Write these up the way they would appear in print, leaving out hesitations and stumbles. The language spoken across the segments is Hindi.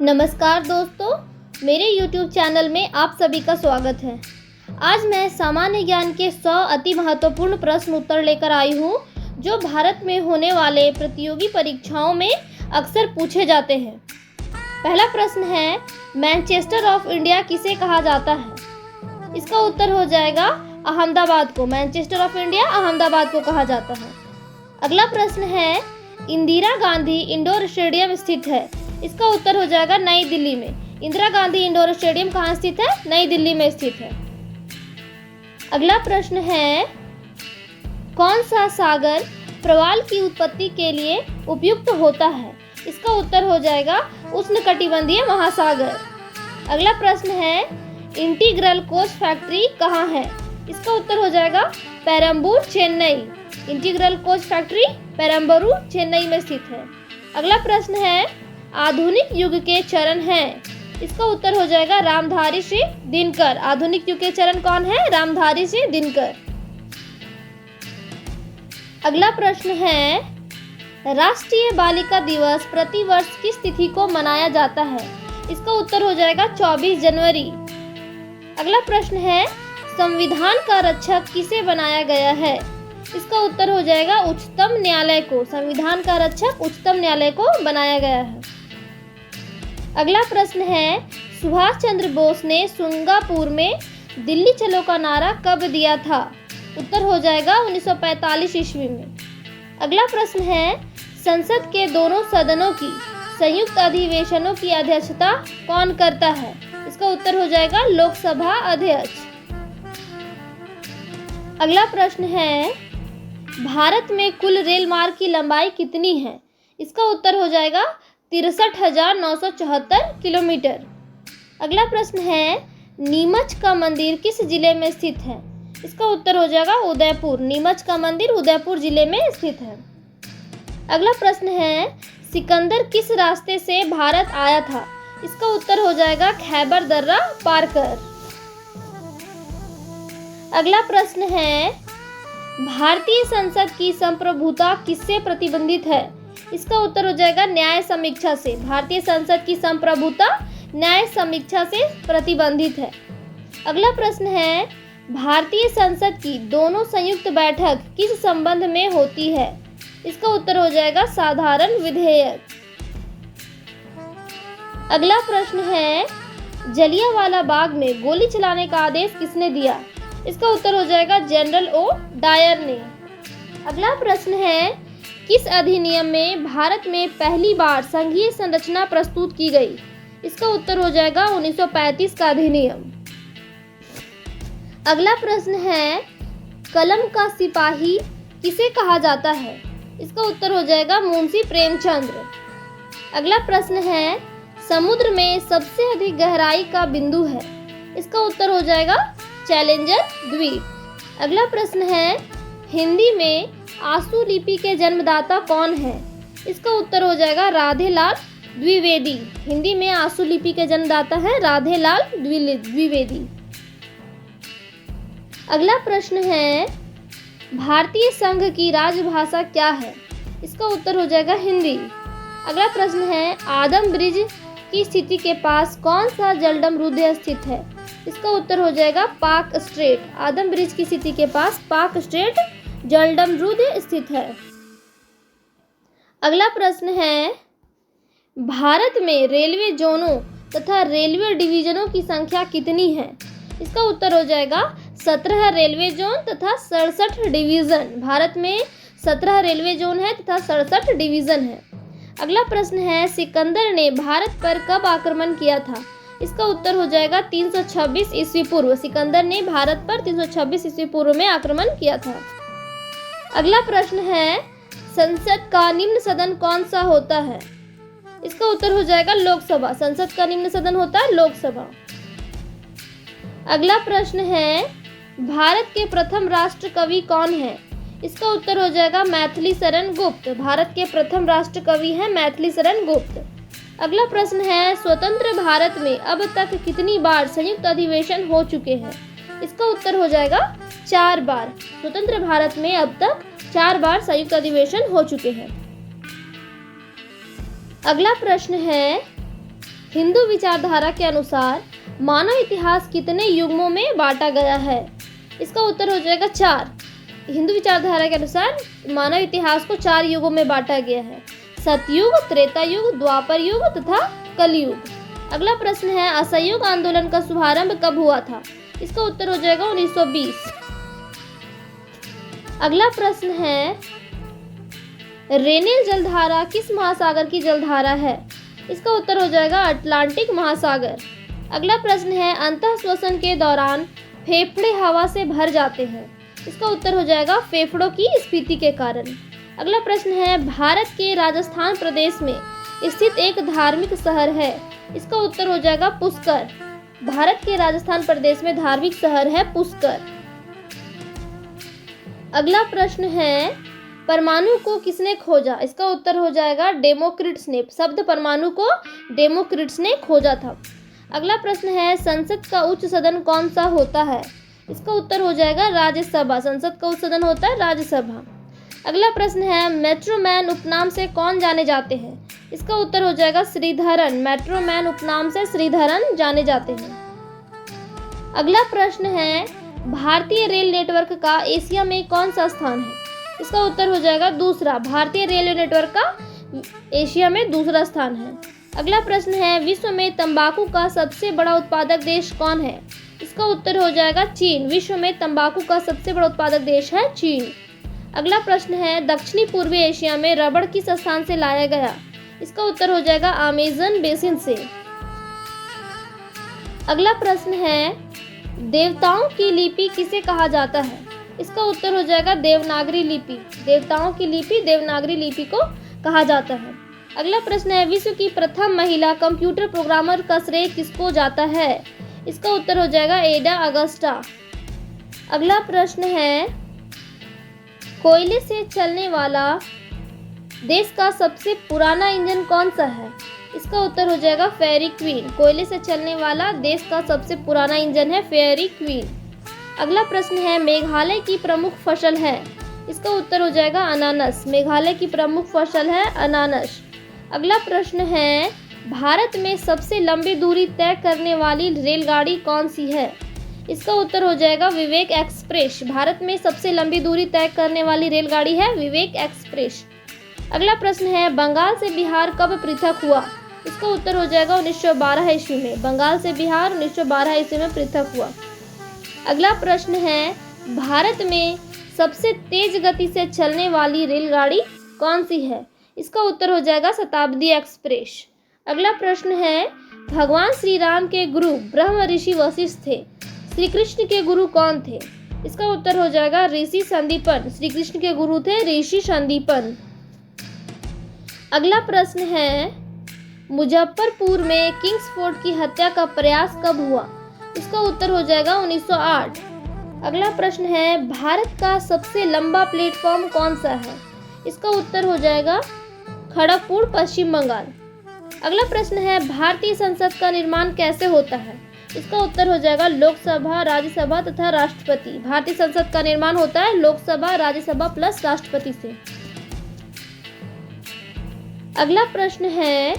नमस्कार दोस्तों, मेरे YouTube चैनल में आप सभी का स्वागत है। आज मैं सामान्य ज्ञान के 100 अति महत्वपूर्ण प्रश्न उत्तर लेकर आई हूँ जो भारत में होने वाले प्रतियोगी परीक्षाओं में अक्सर पूछे जाते हैं। पहला प्रश्न है, मैनचेस्टर ऑफ इंडिया किसे कहा जाता है? इसका उत्तर हो जाएगा अहमदाबाद को। मैनचेस्टर ऑफ इंडिया अहमदाबाद को कहा जाता है। अगला प्रश्न है, इंदिरा गांधी इंडोर स्टेडियम स्थित है। इसका उत्तर हो जाएगा नई दिल्ली में। इंदिरा गांधी इंडोर स्टेडियम कहाँ स्थित है? नई दिल्ली में स्थित है। अगला प्रश्न है, कौन सा सागर प्रवाल की उत्पत्ति के लिए उपयुक्त होता है? इसका उत्तर हो जाएगा उष्णकटिबंधीय महासागर। अगला प्रश्न है, इंटीग्रल कोच फैक्ट्री कहाँ है? इसका उत्तर हो जाएगा Perambur, Chennai. Integral coach factory Perambur, Chennai में स्थित है। अगला प्रश्न है, आधुनिक युग के चरण हैं। इसका उत्तर हो जाएगा रामधारी सिंह दिनकर। आधुनिक युग के चरण कौन है? रामधारी सिंह दिनकर। अगला प्रश्न है, राष्ट्रीय बालिका दिवस प्रतिवर्ष किस तिथि को मनाया जाता है? इसका उत्तर हो जाएगा 24 जनवरी। अगला प्रश्न है, संविधान का रक्षक किसे बनाया गया है? इसका उत्तर हो जाएगा उच्चतम न्यायालय को। संविधान का रक्षक उच्चतम न्यायालय को बनाया गया है। अगला प्रश्न है, सुभाष चंद्र बोस ने सिंगापुर में दिल्ली चलो का नारा कब दिया था? उत्तर हो जाएगा 1945 ईस्वी में। अगला प्रश्न है, संसद के दोनों सदनों की संयुक्त अधिवेशनों की अध्यक्षता कौन करता है? इसका उत्तर हो जाएगा लोकसभा अध्यक्ष। अगला प्रश्न है, भारत में कुल रेल मार्ग की लंबाई कितनी है? इसका उत्तर हो जाएगा 63,974 किलोमीटर। अगला प्रश्न है, नीमच का मंदिर किस जिले में स्थित है? इसका उत्तर हो जाएगा उदयपुर। नीमच का मंदिर उदयपुर जिले में स्थित है। अगला प्रश्न है, सिकंदर किस रास्ते से भारत आया था? इसका उत्तर हो जाएगा खैबर दर्रा पार कर। अगला प्रश्न है, भारतीय संसद की संप्रभुता किससे प्रतिबंधित है? इसका उत्तर हो जाएगा न्याय समीक्षा से। भारतीय संसद की संप्रभुता न्याय समीक्षा से प्रतिबंधित है। अगला प्रश्न है, भारतीय संसद की दोनों संयुक्त बैठक किस संबंध में होती है? इसका उत्तर हो जाएगा साधारण विधेयक। अगला प्रश्न है, जलियांवाला बाग में गोली चलाने का आदेश किसने दिया? इसका उत्तर हो जाएगा जनरल ओ डायर ने। अगला प्रश्न है, किस अधिनियम में भारत में पहली बार संघीय संरचना प्रस्तुत की गई? इसका उत्तर हो जाएगा 1935 का अधिनियम। अगला प्रश्न है, कलम का सिपाही किसे कहा जाता है? इसका उत्तर हो जाएगा मुंशी प्रेमचंद्र। अगला प्रश्न है, समुद्र में सबसे अधिक गहराई का बिंदु है? इसका उत्तर हो जाएगा चैलेंजर द्वीप। अगला प्रश्न है, हिंदी में आशु लिपि के जन्मदाता कौन है? इसका उत्तर हो जाएगा राधेलाल द्विवेदी। हिंदी में आशु लिपि के जन्मदाता है राधेलाल द्विवेदी। अगला प्रश्न है, भारतीय संघ की राजभाषा क्या है? इसका उत्तर हो जाएगा हिंदी। अगला प्रश्न है, आदम ब्रिज की स्थिति के पास कौन सा जलडमरूद स्थित है? इसका उत्तर हो जाएगा पाक स्ट्रेट। आदम ब्रिज की स्थिति के पास पाक स्ट्रेट जलडमरूद स्थित है। अगला प्रश्न है, भारत में रेलवे जोनों तथा रेलवे डिवीजनों की संख्या कितनी है? इसका उत्तर हो जाएगा 17 रेलवे जोन तथा 67 डिवीजन। भारत में 17 रेलवे जोन है तथा 67 डिवीजन है। अगला प्रश्न है, सिकंदर ने भारत पर कब आक्रमण किया था? इसका उत्तर हो जाएगा 326 ईस्वी पूर्व। सिकंदर ने भारत पर 326 ईस्वी पूर्व में आक्रमण किया था। अगला प्रश्न है, संसद का निम्न सदन कौन सा होता है? इसका उत्तर हो जाएगा लोकसभा। संसद का निम्न सदन होता है लोकसभा। अगला प्रश्न है, भारत के प्रथम राष्ट्र कवि कौन है? इसका उत्तर हो जाएगा मैथिली शरण गुप्त। भारत के प्रथम राष्ट्र कवि हैं मैथिली शरण गुप्त। अगला प्रश्न है, स्वतंत्र भारत में अब तक कितनी बार संयुक्त अधिवेशन हो चुके हैं? इसका उत्तर हो जाएगा 4 बार। स्वतंत्र भारत में अब तक 4 बार संयुक्त अधिवेशन हो चुके हैं। अगला प्रश्न है, हिंदू विचारधारा के अनुसार मानव इतिहास कितने युगों में बांटा गया है? इसका उत्तर हो जाएगा 4। हिंदू विचारधारा के अनुसार मानव इतिहास को 4 युगों में बांटा गया है। सतयुग, त्रेता युग, द्वापर युग तथा कलयुग। अगला प्रश्न है, असहयोग आंदोलन का शुभारंभ कब हुआ था? इसका उत्तर हो जाएगा 1920। अगला प्रश्न है, रेनिल जलधारा किस महासागर की जलधारा है? इसका उत्तर हो जाएगा अटलांटिक महासागर। अगला प्रश्न है, अंतःश्वसन के दौरान फेफड़े हवा से भर जाते हैं। इसका उत्तर हो जाएगा फेफड़ों की स्फीति के कारण। अगला प्रश्न है, भारत के राजस्थान प्रदेश में स्थित एक धार्मिक शहर है। इसका उत्तर हो जाएगा पुष्कर। भारत के राजस्थान प्रदेश में धार्मिक शहर है पुष्कर। अगला प्रश्न है, परमाणु को किसने खोजा? इसका उत्तर हो जाएगा डेमोक्रिटस ने। शब्द परमाणु को डेमोक्रिटस ने खोजा था। अगला प्रश्न है, संसद का उच्च सदन कौन सा होता है? इसका उत्तर हो जाएगा राज्यसभा। संसद का उच्च सदन होता है राज्यसभा। अगला प्रश्न है, मेट्रोमैन उपनाम से कौन जाने जाते हैं? इसका उत्तर हो जाएगा श्रीधरन। मेट्रोमैन उपनाम से श्रीधरन जाने जाते हैं। अगला प्रश्न है, भारतीय रेल नेटवर्क का एशिया में कौन सा स्थान है? इसका उत्तर हो जाएगा दूसरा। भारतीय रेलवे नेटवर्क का एशिया में दूसरा स्थान है। अगला प्रश्न है, विश्व में तंबाकू का सबसे बड़ा उत्पादक देश कौन है? इसका उत्तर हो जाएगा चीन। विश्व में तंबाकू का सबसे बड़ा उत्पादक देश है चीन। अगला प्रश्न है, दक्षिणी पूर्वी एशिया में रबड़ किस स्थान से लाया गया? इसका उत्तर हो जाएगा अमेज़न बेसिन से। अगला प्रश्न है, देवताओं की लिपि किसे कहा जाता है? इसका उत्तर हो जाएगा देवनागरी लिपि। देवताओं की लिपि देवनागरी लिपि को कहा जाता है। अगला प्रश्न है, विश्व की प्रथम महिला कंप्यूटर प्रोग्रामर का श्रेय किसको जाता है? इसका उत्तर हो जाएगा एडा अगस्टा। अगला प्रश्न है, कोयले से चलने वाला देश का सबसे पुराना इंजन कौन सा है? इसका उत्तर हो जाएगा फेरी क्वीन। कोयले से चलने वाला देश का सबसे पुराना इंजन है फेरी क्वीन। अगला प्रश्न है, मेघालय की प्रमुख फसल है? इसका उत्तर हो जाएगा अनानस। मेघालय की प्रमुख फसल है अनानस। अगला प्रश्न है, भारत में सबसे लंबी दूरी तय करने वाली रेलगाड़ी कौन सी है? इसका उत्तर हो जाएगा विवेक एक्सप्रेस। भारत में सबसे लंबी दूरी तय करने वाली रेलगाड़ी है विवेक एक्सप्रेस। अगला प्रश्न है, बंगाल से बिहार कब पृथक हुआ? इसका उत्तर हो जाएगा 1912 ईस्वी में। बंगाल से बिहार 1912 ईस्वी में पृथक हुआ। अगला प्रश्न है, भारत में सबसे तेज गति से चलने वाली रेलगाड़ी कौन सी है? इसका उत्तर हो जाएगा शताब्दी एक्सप्रेस। अगला प्रश्न है, भगवान श्री राम के गुरु ब्रह्म ऋषि वशिष्ठ थे। श्री कृष्ण के गुरु कौन थे? इसका उत्तर हो जाएगा ऋषि संदीपन। श्री कृष्ण के गुरु थे ऋषि संदीपन। अगला प्रश्न है, मुजफ्फरपुर में किंग्स फोर्ट की हत्या का प्रयास कब हुआ? इसका उत्तर हो जाएगा 1908। अगला प्रश्न है, भारत का सबसे लंबा प्लेटफॉर्म कौन सा है? इसका उत्तर हो जाएगा खड़गपुर, पश्चिम बंगाल। अगला प्रश्न है, भारतीय संसद का निर्माण कैसे होता है? इसका उत्तर हो जाएगा लोकसभा, राज्यसभा तथा राष्ट्रपति। भारतीय संसद का निर्माण होता है लोकसभा, राज्यसभा प्लस राष्ट्रपति से। अगला प्रश्न है,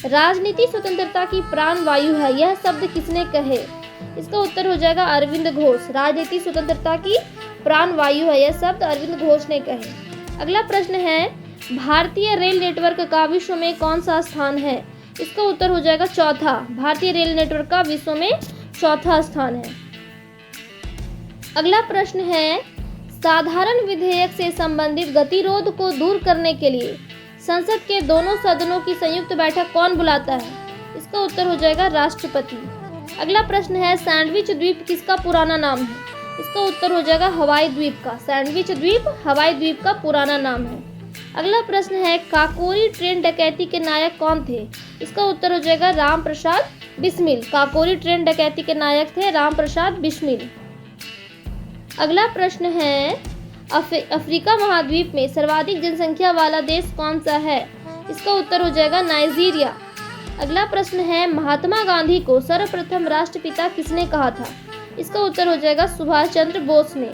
राजनीति स्वतंत्रता की प्राण वायु है, यह शब्द किसने कहे? इसका उत्तर हो जाएगा अरविंद घोष। राजनीति स्वतंत्रता की प्राण वायु है, यह शब्द अरविंद घोष ने कहे। अगला प्रश्न है, भारतीय रेल नेटवर्क का विश्व में कौन सा स्थान है? इसका उत्तर हो जाएगा चौथा। भारतीय रेल नेटवर्क का विश्व में चौथा स्थान है। अगला प्रश्न है, साधारण विधेयक से संबंधित गतिरोध को दूर करने के लिए संसद के दोनों सदनों की संयुक्त बैठक कौन बुलाता है? इसका उत्तर हो जाएगा राष्ट्रपति। अगला प्रश्न है, सैंडविच द्वीप किसका पुराना नाम है? इसका उत्तर हो जाएगा हवाई द्वीप का। सैंडविच द्वीप हवाई द्वीप का पुराना नाम है। अगला प्रश्न है, काकोरी ट्रेन डकैती के नायक कौन थे? इसका उत्तर हो जाएगा राम प्रसाद बिस्मिल। काकोरी ट्रेन डकैती के नायक थे राम प्रसाद बिस्मिल। अगला प्रश्न है, अफ्रीका महाद्वीप में सर्वाधिक जनसंख्या वाला देश कौन सा है? इसका उत्तर हो जाएगा नाइजीरिया। अगला प्रश्न है, महात्मा गांधी को सर्वप्रथम राष्ट्रपिता किसने कहा था? इसका उत्तर हो जाएगा सुभाष चंद्र बोस ने।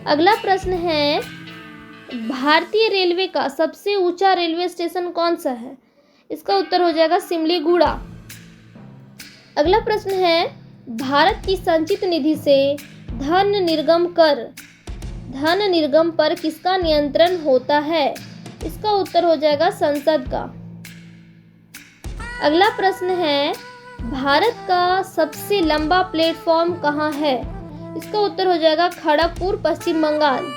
अगला प्रश्न है, भारतीय रेलवे का सबसे ऊंचा रेलवे स्टेशन कौन सा है? इसका उत्तर हो जाएगा सिमलीगुड़ा। अगला प्रश्न है, भारत की संचित निधि से धन निर्गम पर किसका नियंत्रण होता है? इसका उत्तर हो जाएगा संसद का। अगला प्रश्न है, भारत का सबसे लंबा प्लेटफॉर्म कहाँ है? इसका उत्तर हो जाएगा खड़गपुर, पश्चिम बंगाल।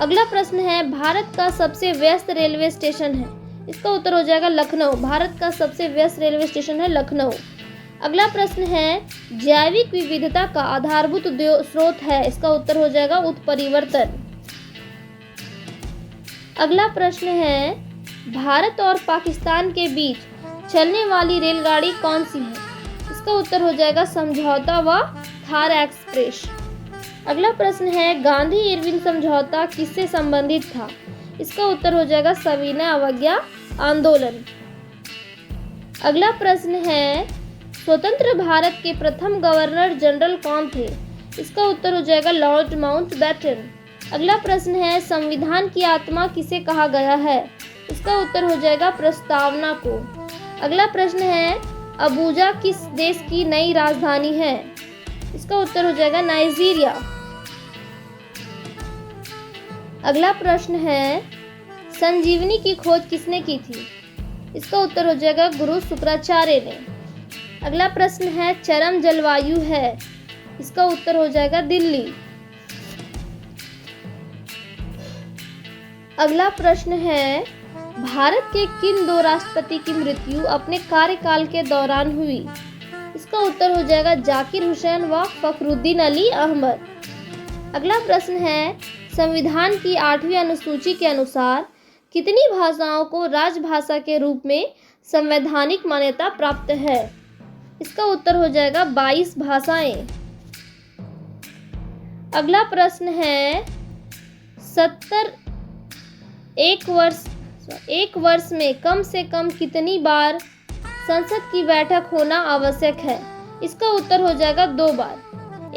अगला प्रश्न है, भारत का सबसे व्यस्त रेलवे स्टेशन है? इसका उत्तर हो जाएगा लखनऊ। भारत का सबसे व्यस्त रेलवे स्टेशन है लखनऊ। अगला प्रश्न है, जैविक विविधता का आधारभूत स्रोत है? इसका उत्तर हो जाएगा उत्परिवर्तन। अगला प्रश्न है, भारत और पाकिस्तान के बीच चलने वाली रेलगाड़ी कौन सी है? इसका उत्तर हो जाएगा समझौता व थार एक्सप्रेस। अगला प्रश्न है, गांधी इरविन समझौता किससे संबंधित था? इसका उत्तर हो जाएगा सविनय अवज्ञा आंदोलन। अगला प्रश्न है, स्वतंत्र भारत के प्रथम गवर्नर जनरल कौन थे? इसका उत्तर हो जाएगा लॉर्ड माउंटबेटन। अगला प्रश्न है, संविधान की आत्मा किसे कहा गया है? इसका उत्तर हो जाएगा प्रस्तावना को। अगला प्रश्न है, अबूजा किस देश की नई राजधानी है? इसका उत्तर हो जाएगा नाइजीरिया। अगला प्रश्न है, संजीवनी की खोज किसने की थी? इसका उत्तर हो जाएगा गुरु शुक्राचार्य ने। अगला प्रश्न है, चरम जलवायु है? इसका उत्तर हो जाएगा दिल्ली। अगला प्रश्न है, भारत के किन दो राष्ट्रपति की मृत्यु अपने कार्यकाल के दौरान हुई? इसका उत्तर हो जाएगा जाकिर हुसैन व फखरुद्दीन अली अहमद। अगला प्रश्न है, संविधान की 8वीं अनुसूची के अनुसार कितनी भाषाओं को राजभाषा के रूप में संवैधानिक मान्यता प्राप्त है? इसका उत्तर हो जाएगा 22 भाषाएं। अगला प्रश्न है, एक वर्ष में कम से कम कितनी बार संसद की बैठक होना आवश्यक है? इसका उत्तर हो जाएगा 2 बार।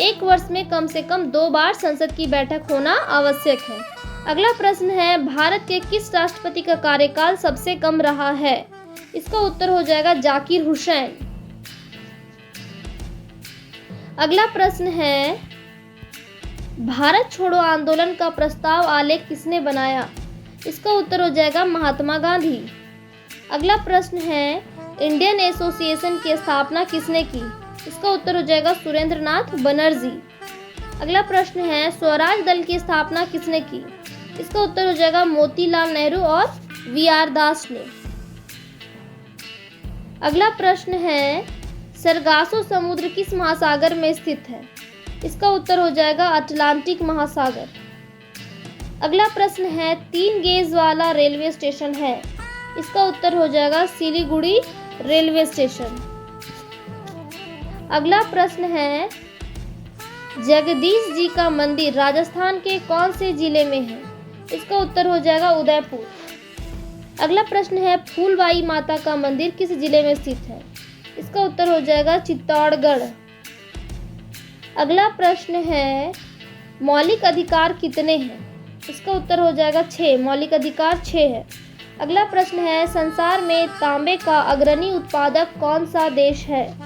एक वर्ष में कम से कम 2 बार संसद की बैठक होना आवश्यक है। अगला प्रश्न है, भारत के किस राष्ट्रपति का कार्यकाल सबसे कम रहा है? इसका उत्तर हो जाएगा जाकिर हुसैन। अगला प्रश्न है, भारत छोड़ो आंदोलन का प्रस्ताव आलेख किसने बनाया? इसका उत्तर हो जाएगा महात्मा गांधी। अगला प्रश्न है, इंडियन एसोसिएशन की स्थापना किसने की? इसका उत्तर हो जाएगा सुरेंद्र नाथ बनर्जी। अगला प्रश्न है, स्वराज दल की स्थापना किसने की? इसका उत्तर हो जाएगा मोतीलाल नेहरू और वी.आर. दास ने। अगला प्रश्न है, सरगासो समुद्र किस महासागर में स्थित है? इसका उत्तर हो जाएगा अटलांटिक महासागर। अगला प्रश्न है, 3 गेज वाला रेलवे स्टेशन है? इसका उत्तर हो जाएगा सिलीगुड़ी रेलवे स्टेशन। अगला प्रश्न है, जगदीश जी का मंदिर राजस्थान के कौन से जिले में है? इसका उत्तर हो जाएगा उदयपुर। अगला प्रश्न है, फूलबाई माता का मंदिर किस जिले में स्थित है? इसका उत्तर हो जाएगा चित्तौड़गढ़। अगला प्रश्न है, मौलिक अधिकार कितने हैं? इसका उत्तर हो जाएगा 6। मौलिक अधिकार 6 है। अगला प्रश्न है, संसार में तांबे का अग्रणी उत्पादक कौन सा देश है?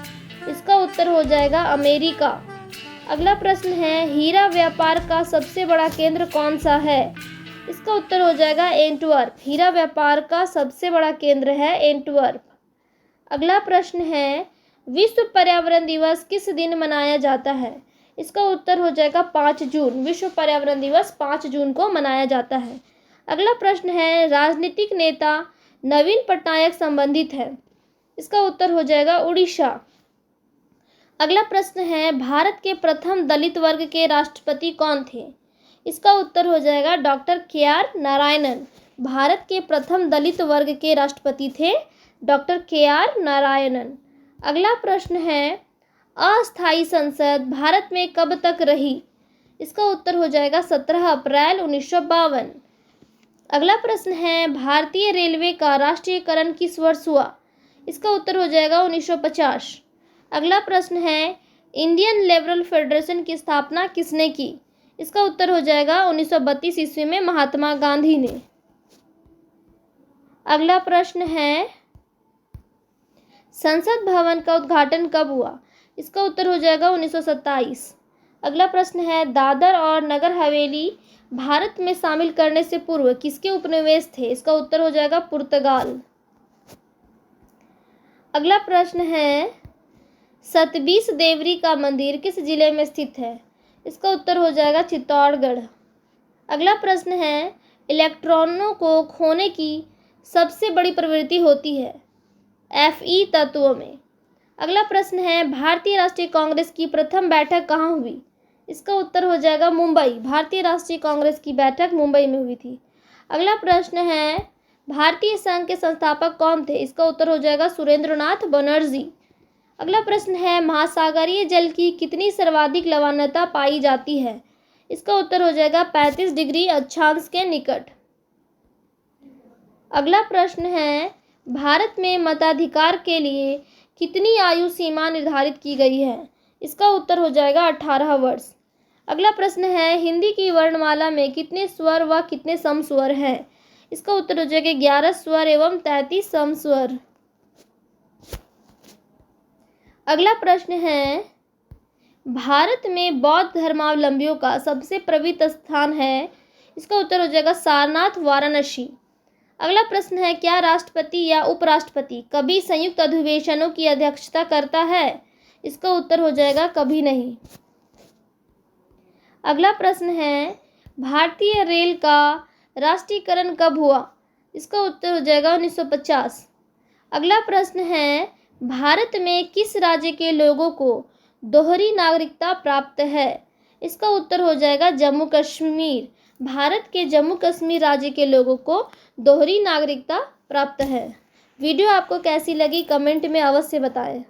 इसका उत्तर हो जाएगा अमेरिका। अगला प्रश्न है, हीरा व्यापार का सबसे बड़ा केंद्र कौन सा है? इसका उत्तर हो जाएगा एंटवर्प। हीरा व्यापार का सबसे बड़ा केंद्र है एंटवर्प। अगला प्रश्न है, विश्व पर्यावरण दिवस किस दिन मनाया जाता है? इसका उत्तर हो जाएगा 5 जून। विश्व पर्यावरण दिवस 5 जून को मनाया जाता है। अगला प्रश्न है, राजनीतिक नेता नवीन पटनायक संबंधित है? इसका उत्तर हो जाएगा उड़ीसा। अगला प्रश्न है, भारत के प्रथम दलित वर्ग के राष्ट्रपति कौन थे? इसका उत्तर हो जाएगा डॉक्टर के.आर. नारायणन। भारत के प्रथम दलित वर्ग के राष्ट्रपति थे डॉक्टर के.आर. नारायणन। अगला प्रश्न है, अस्थायी संसद भारत में कब तक रही? इसका उत्तर हो जाएगा 17 अप्रैल 1952। अगला प्रश्न है, भारतीय रेलवे का राष्ट्रीयकरण किस वर्ष हुआ? इसका उत्तर हो जाएगा 1950। अगला प्रश्न है, इंडियन लिबरल फेडरेशन की स्थापना किसने की? इसका उत्तर हो जाएगा 1932 ईस्वी में महात्मा गांधी ने। अगला प्रश्न है, संसद भवन का उद्घाटन कब हुआ? इसका उत्तर हो जाएगा 1927। अगला प्रश्न है, दादर और नगर हवेली भारत में शामिल करने से पूर्व किसके उपनिवेश थे? इसका उत्तर हो जाएगा पुर्तगाल। अगला प्रश्न है, सतबीस देवरी का मंदिर किस जिले में स्थित है? इसका उत्तर हो जाएगा चित्तौड़गढ़। अगला प्रश्न है, इलेक्ट्रॉनों को खोने की सबसे बड़ी प्रवृत्ति होती है Fe तत्वों में। अगला प्रश्न है, भारतीय राष्ट्रीय कांग्रेस की प्रथम बैठक कहाँ हुई? इसका उत्तर हो जाएगा मुंबई। भारतीय राष्ट्रीय कांग्रेस की बैठक मुंबई में हुई थी। अगला प्रश्न है, भारतीय संघ के संस्थापक कौन थे? इसका उत्तर हो जाएगा सुरेंद्रनाथ बनर्जी। अगला प्रश्न है, महासागरीय जल की कितनी सर्वाधिक लवणता पाई जाती है? इसका उत्तर हो जाएगा 35 डिग्री अक्षांश के निकट। अगला प्रश्न है, भारत में मताधिकार के लिए कितनी आयु सीमा निर्धारित की गई है? इसका उत्तर हो जाएगा 18 वर्ष। अगला प्रश्न है, हिंदी की वर्णमाला में कितने स्वर व कितने समस्वर हैं? इसका उत्तर हो जाएगा 11 स्वर एवं 33 समस्वर। अगला प्रश्न है, भारत में बौद्ध धर्मावलंबियों का सबसे पवित्र स्थान है? इसका उत्तर हो जाएगा सारनाथ, वाराणसी। अगला प्रश्न है, क्या राष्ट्रपति या उपराष्ट्रपति कभी संयुक्त अधिवेशनों की अध्यक्षता करता है? इसका उत्तर हो जाएगा कभी नहीं। अगला प्रश्न है, भारतीय रेल का राष्ट्रीयकरण कब हुआ? इसका उत्तर हो जाएगा 1950। अगला प्रश्न है, भारत में किस राज्य के लोगों को दोहरी नागरिकता प्राप्त है? इसका उत्तर हो जाएगा जम्मू कश्मीर। भारत के जम्मू कश्मीर राज्य के लोगों को दोहरी नागरिकता प्राप्त है। वीडियो आपको कैसी लगी कमेंट में अवश्य बताएं।